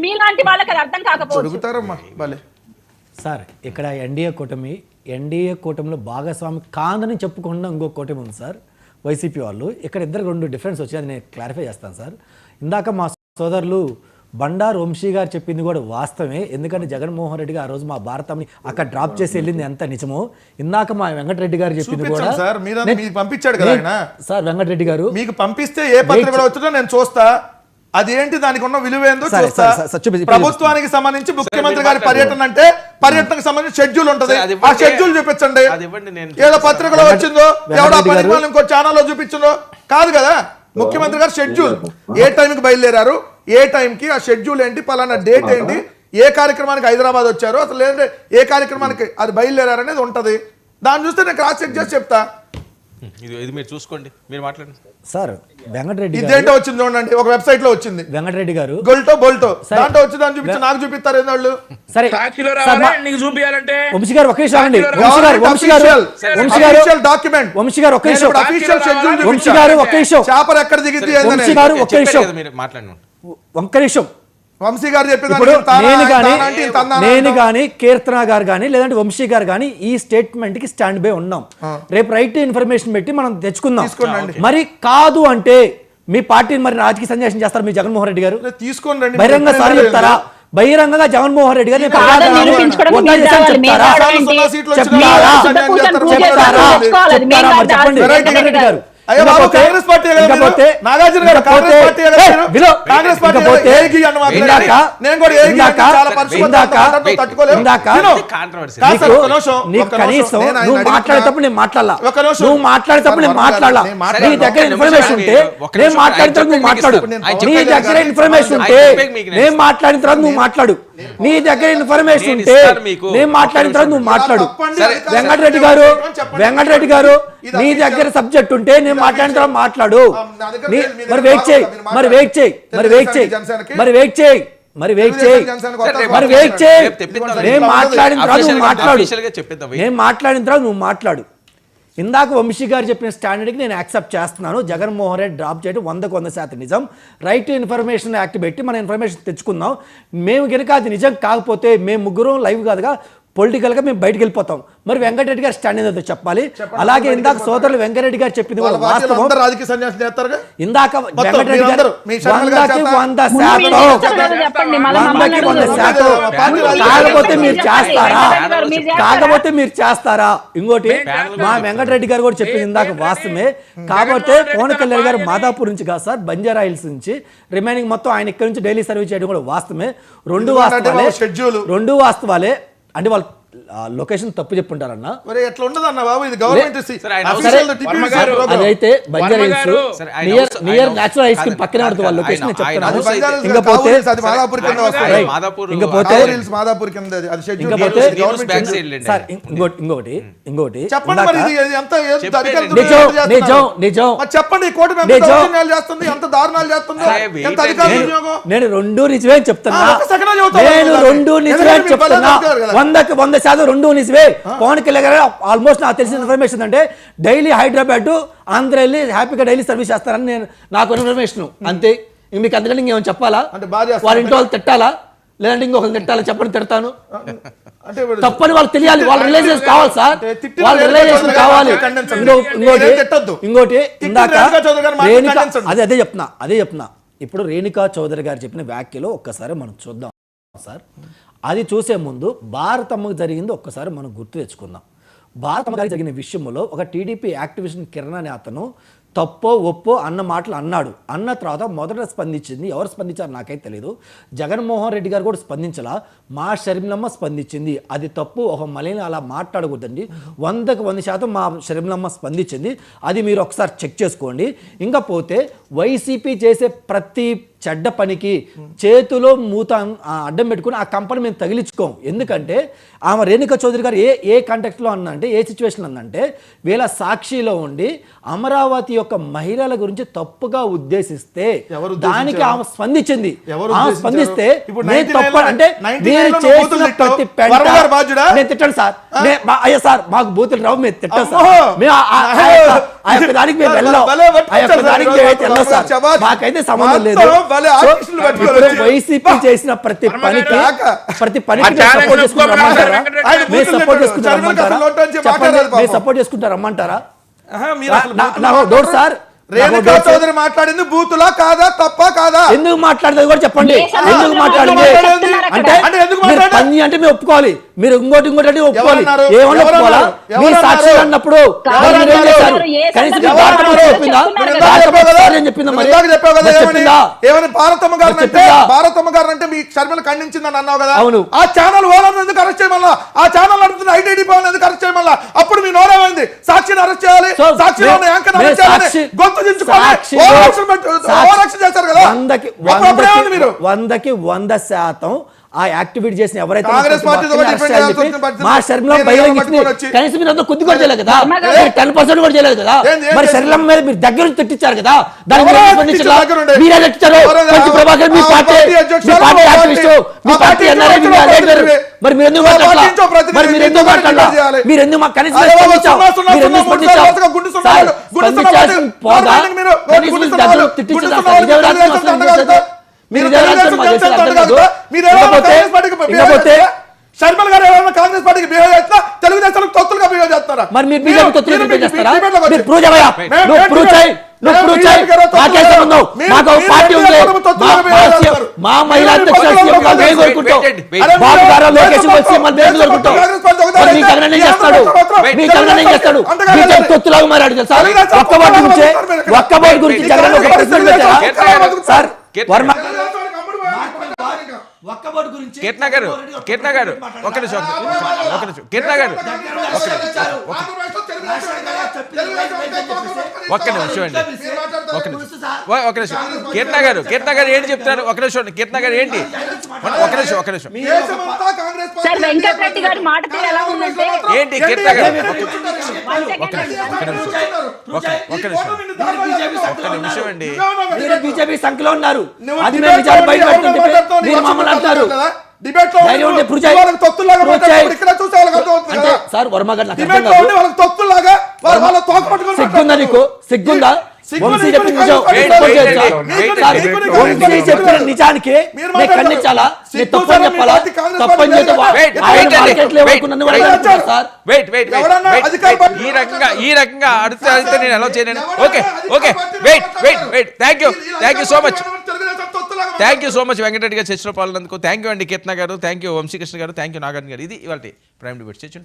మీలాంటి వాళ్ళకి అది అర్థం కాకపోవచ్చు. సార్ ఇక్కడ ఎన్డీఏ కూటమిలో భాగస్వామి కాదని చెప్పుకున్న ఇంకో కూటమి ఉంది సార్, వైసీపీ వాళ్ళు. ఇక్కడ రెండు డిఫరెన్స్ వచ్చి అది నేను క్లారిఫై చేస్తాను సార్. ఇందాక మా సోదరులు బండారు వంశీ గారు చెప్పింది కూడా వాస్తవమే. ఎందుకంటే జగన్మోహన్ రెడ్డి గారు ఆ రోజు మా భారతాన్ని అక్కడ డ్రాప్ చేసి వెళ్ళింది ఎంత నిజమో. ఇందాక మా వెంకటరెడ్డి గారు చెప్పింది కూడా పంపించాడు కదా సార్. వెంకటరెడ్డి గారు మీకు పంపిస్తే ఏ పత్రిక వచ్చినా నేను చూస్తా, అదేంటి దానికి ఉన్న విలువేందో చూస్తా. ప్రభుత్వానికి సంబంధించి ముఖ్యమంత్రి గారి పర్యటన అంటే పర్యటనకు సంబంధించి షెడ్యూల్ ఉంటది, ఆ షెడ్యూల్ చూపించండి. ఏదో పత్రికలో వచ్చిందో ఎవడో ఇంకో ఛానల్లో చూపించిందో కాదు కదా. ముఖ్యమంత్రి గారు షెడ్యూల్ ఏ టైంకి బయలుదేరారు, ఏ టైంకి ఆ షెడ్యూల్ ఏంటి, పలానా డేట్ ఏంటి, ఏ కార్యక్రమానికి హైదరాబాద్ వచ్చారు, అసలు లేదంటే ఏ కార్యక్రమానికి అది బయలుదేరారు అనేది ఉంటది. దాన్ని చూస్తే నేను క్రాస్ చెక్ చేసి చెప్తా. ఇది మీరు చూసుకోండి, మీరు మాట్లాడండి సార్. వెంకటరెడ్డి ఇదేంటో వచ్చింది చూడండి, ఒక వెబ్సైట్ లో వచ్చింది వెంకటరెడ్డి గారు గొల్టో బోల్టో దాంట్లో వచ్చి దాన్ని చూపించి నాకు చూపిస్తారు ఏంది వాళ్ళు. సరే చూపించాలంటే వంశీ గారు ఒకే నిమిషం అండి. డాక్యుమెంట్ వంశీ గారు ఒకే నిమిషం. అఫీషియల్ షెడ్యూల్ వంశీ గారు ఒకే నిమిషం. చేపలు ఎక్కడ దిగింది వంశీ గారు ఒకే నిమిషం మాట్లాడండి. ఒక్క నిమిషం. వంశీ గారు నేను కానీ కీర్తన గారు కానీ లేదంటే వంశీ గారు కానీ ఈ స్టేట్మెంట్ కి స్టాండ్ బై ఉన్నాం. రేపు రైట్ ఇన్ఫర్మేషన్ పెట్టి మనం తెచ్చుకుందాం. మరి కాదు అంటే మీ పార్టీని మరి రాజకీయ సన్యాసం చేస్తారు మీ జగన్మోహన్ రెడ్డి గారు? తీసుకోండి, బహిరంగ సార్ చెప్తారా? బహిరంగంగా జగన్మోహన్ రెడ్డి గారు చెప్పండి గారు. కాంగ్రెస్ పార్టీ నాగార్జున గారు కాంగ్రెస్ పార్టీ కనీసం నువ్వు మాట్లాడేటప్పుడు నేను మాట్లాడాలా, నువ్వు మాట్లాడేటప్పుడు నేను మాట్లాడాలా. నీ దగ్గర ఇన్ఫర్మేషన్ ఉంటే నేను మాట్లాడిన తర్వాత నువ్వు మాట్లాడు. నీ దగ్గర ఇన్ఫర్మేషన్ ఉంటే నేను మాట్లాడిన తర్వాత నువ్వు మాట్లాడు. నీ దగ్గర ఇన్ఫర్మేషన్ ఉంటే నేను మాట్లాడిన తర్వాత నువ్వు మాట్లాడు. వెంకటరెడ్డి గారు నీ దగ్గర సబ్జెక్ట్ ఉంటే నేను మాట్లాడిన తర్వాత మాట్లాడు. మరి వెయిట్ చేయి నేను మాట్లాడిన తర్వాత నువ్వు మాట్లాడు. ఇందాక వంశీ గారు చెప్పిన స్టాండర్డ్కి నేను యాక్సెప్ట్ చేస్తున్నాను. జగన్మోహన్ రెడ్డి డ్రాప్ చేయడం 100% నిజం. రైట్ టు ఇన్ఫర్మేషన్ యాక్ట్ పెట్టి మన ఇన్ఫర్మేషన్ తెచ్చుకుందాం. మేము కనుక అది నిజం కాకపోతే మేము ముగ్గురం లైవ్ కాదుగా పొలిటికల్ గా మేము బయటకు వెళ్ళిపోతాం. మరి వెంకటరెడ్డి గారు స్టాండ్ ఏదో చెప్పాలి. అలాగే ఇందాక సోదరులు వెంకటరెడ్డి గారు చెప్పింది కూడా వాస్తవం. ఇందాక వెంకటరెడ్డి గారు 100% కాకపోతే మీరు చేస్తారా? ఇంకోటి మా వెంకటరెడ్డి గారు కూడా చెప్పింది ఇందాక వాస్తవమే. కాకపోతే పవన్ కళ్యాణ్ గారు మాదాపూర్ నుంచి కాదు సార్, బంజారా హిల్స్ నుంచి రిమైనింగ్ మొత్తం ఆయన ఇక్కడ నుంచి డైలీ సర్వీస్ చేయడం కూడా వాస్తవమే. రెండు వాస్తవాలే. అంటే వాళ్ళు లొకేషన్ తప్పు చెప్పుంటారన్న. అదైతే Banjara hills near natural ice cream పక్కనే ఉంటుంది వాళ్ళ లొకేషన్ చెప్తున్నాను. ఇంకపోతే ఇంకోటి నేను రెండు నిజమే చెప్తున్నా. 100% రెండు నిజమే. పవన్ కళ్యాణ్ గారు ఆల్మోస్ట్ నాకు తెలిసిన ఇన్ఫర్మేషన్ అంటే డైలీ హైదరాబాద్ ఆంధ్ర వెళ్ళి హ్యాపీగా డైలీ సర్వీస్ చేస్తారని నాకు ఇన్ఫర్మేషన్. అంతే. మీకు అందుకని ఇంకేమైనా చెప్పాలా? వాళ్ళ ఇంటి వాళ్ళు తిట్టాలా లేదంటే ఇంకొకరు తిట్టాలా? చెప్పండి, తిడతాను. తప్పని వాళ్ళకి తెలియాలి. వాళ్ళ రిలేషన్స్ కావాలి సార్, వాళ్ళ రిలేషన్ కావాలి. ఇంకోటి ఇందాక అదే చెప్తున్నా. ఇప్పుడు రేణుకా చౌదరి గారు చెప్పిన వ్యాఖ్యలో ఒక్కసారి మనం చూద్దాం సార్. అది చూసే ముందు భారతమ్మకు జరిగింది ఒక్కసారి మనం గుర్తు తెచ్చుకుందాం. భారతమ్మ గారికి జరిగిన విషయంలో ఒక టీడీపీ యాక్టివిస్ట్ కిరణ్ అనే అతను తప్పో ఒప్పో అన్న మాటలు అన్న తర్వాత మొదట స్పందించింది. ఎవరు స్పందించారు నాకైతే తెలియదు. జగన్మోహన్ రెడ్డి గారు కూడా స్పందించలా, మా షర్మిలమ్మ స్పందించింది. అది తప్పు, ఒక మళ్ళీ అలా మాట్లాడకూడదండి. 100% మా షర్మిలమ్మ స్పందించింది. అది మీరు ఒకసారి చెక్ చేసుకోండి. ఇంకా పోతే వైసీపీ చేసే ప్రతి చెడ్డ పనికి చేతిలో మూత అడ్డం పెట్టుకుని ఆ కంపెనీ మేము తగిలించుకోం. ఎందుకంటే ఆమె రేణుకా చౌదరి గారు ఏ కాంటెక్స్లో అన్నంటే, ఏ సిచ్యువేషన్ అన్నంటే, వీళ్ళ సాక్షిలో ఉండి అమరావతి యొక్క మహిళల గురించి తప్పుగా ఉద్దేశిస్తే దానికి ఆమె స్పందించింది. ఆమె స్పందిస్తే అంటే మీరు చేసిన ప్రతి నేను తిట్టాను సార్. అయ్యా సార్ మాకు బూతులు రావు, మీరు తిట్టాను సార్. ఆ యొక్క దానికి మేము వెళ్ళాం. ఆ యొక్క దానికి మేమైతే వెళ్ళాం సార్. మాకైతే సంబంధం లేదు. ఇప్పుడు వైసీపీ చేసిన ప్రతి పనికి సపోర్ట్ చేసుకుంటారు రమ్మంటారా? మేము సపోర్ట్ చేసుకుంటారు రమ్మంటారా? మేము సపోర్ట్ చేసుకుంటారు రమ్మంటారా? Doubt sir. రేణుకా చౌదరి మాట్లాడింది బూతులా కాదా, తప్ప కాదా? ఎందుకు మాట్లాడదు కూడా చెప్పండి. ఎందుకు మాట్లాడింది అంటే మీరు పని అంటే మేము ఒప్పుకోవాలి, మీరు ఇంకోటి అంటే ఒప్పుకోవాలి. ఏమన్నా ఒప్పుకోవాలా? మీరు సాక్షి అన్నప్పుడు భారతమ్మ గారు అంటే మీ షర్మిల ఖండించిందని అన్నావు కదా. అవును. ఆ ఛానల్ ఓనర్ ఎందుకు అరెస్ట్ చేయమల్లా? ఆ ఛానల్ నడుపుతున్న ఐటీడీ పవన్ ఎందుకు అరెస్ట్ చేయమల్లా? అప్పుడు మీ నోరేమైంది? సాక్షిని అరెస్ట్ చేయాలి, సాక్షిలో ఉన్న యాంకర్ అరెస్ట్ చేయాలి, గొంతు వందకి 100% ఆ యాక్టివిటీ చేసిన ఎవరైతే కాంగ్రెస్ పార్టీ మా శర్మిల కనీసం మీరు అంతా కొద్ది కూడా చేయలేదు కదా, 10% కూడా చేయలేదు కదా. మరి శర్మిల మీద మీరు దగ్గర నుంచి తిట్టించారు కదా, దాని మీరే తిట్టించారు. ప్రభాకర్ మీ పార్టీ యాక్టివిస్ట్, మీ పార్టీ మరి మీరు ఎందుకు మాట్లాడాలి? మరి మీరు ఎందుకు మాట్లాడాలి? మీరు ఎందుకు మాకు కనీసం షర్మిల గారు ఎవరైనా కాంగ్రెస్ పార్టీకి బిహేవ్ చేస్తా, తెలుగుదేశం తొత్తులుగా బిహేవ్ చేస్తారా? మరి మీరు బీజేపీ తొత్తులుగా బిహేవ్ చేస్తారా? మీరు ప్రూవ్ చేయవా? నువ్వు ప్రూవ్ చేయి, నువ్వు ప్రూవ్ చేయి. మాకేసం ఉన్నావు, మాకు పార్టీ ఉంది. మా మహిళా అధ్యక్షులు మేము కోరుకుంటాం, బాబు గారు లోకేష్ వచ్చి మన మేము కోరుకుంటాం. మీ కగనం ఏం చేస్తాడు? మీ కగనం ఏం చేస్తాడు? బీజేపీ తొత్తులాగా మారాడు తెలుసా? ఒక్క బోర్డు గురించి జగన్ ఒక ప్రశ్న పెట్టారా సార్? వర్మ కీర్తన గారు ఒక నిమిషం కీర్తన గారు ఒక్క నిమిషం అండి, ఒక నిమిషం కీర్తన గారు ఏంటి చెప్తారు? ఒక నిమిషం కీర్తన గారు ఏంటి? ఒక నిమిషం వెంకటరెడ్డి గారి మాట తీరు ఎలా ఉందంటే ఏంటి కీర్తన గారు? ఒక్క నిమిషం అండి. బీజేపీ సంఖ్యలో ఉన్నారు, అది మేము విచారణ బయట మీరు మమ్మల్ని అంటారు. సిగ్గుందా నీకు? సిగ్గుందా? చెప్పిన నిజానికి ఖండించాలా? తప్పని చెప్పాలా? తప్పని ఈ రకంగా అడిగితే నేను ఎలా చేయను? Okay wait thank you so much Venkatareddy గారు చర్చలో పాల్గొన్నందుకు. థ్యాంక్ యూ అండి కీర్తన గారు, థ్యాంక్ యూ వంశీకృష్ణ గారు, థ్యాంక్ యూ నాగార్జున గారు. ఇది ఇవాళ ప్రైమ్ డిబేట్ చర్చ.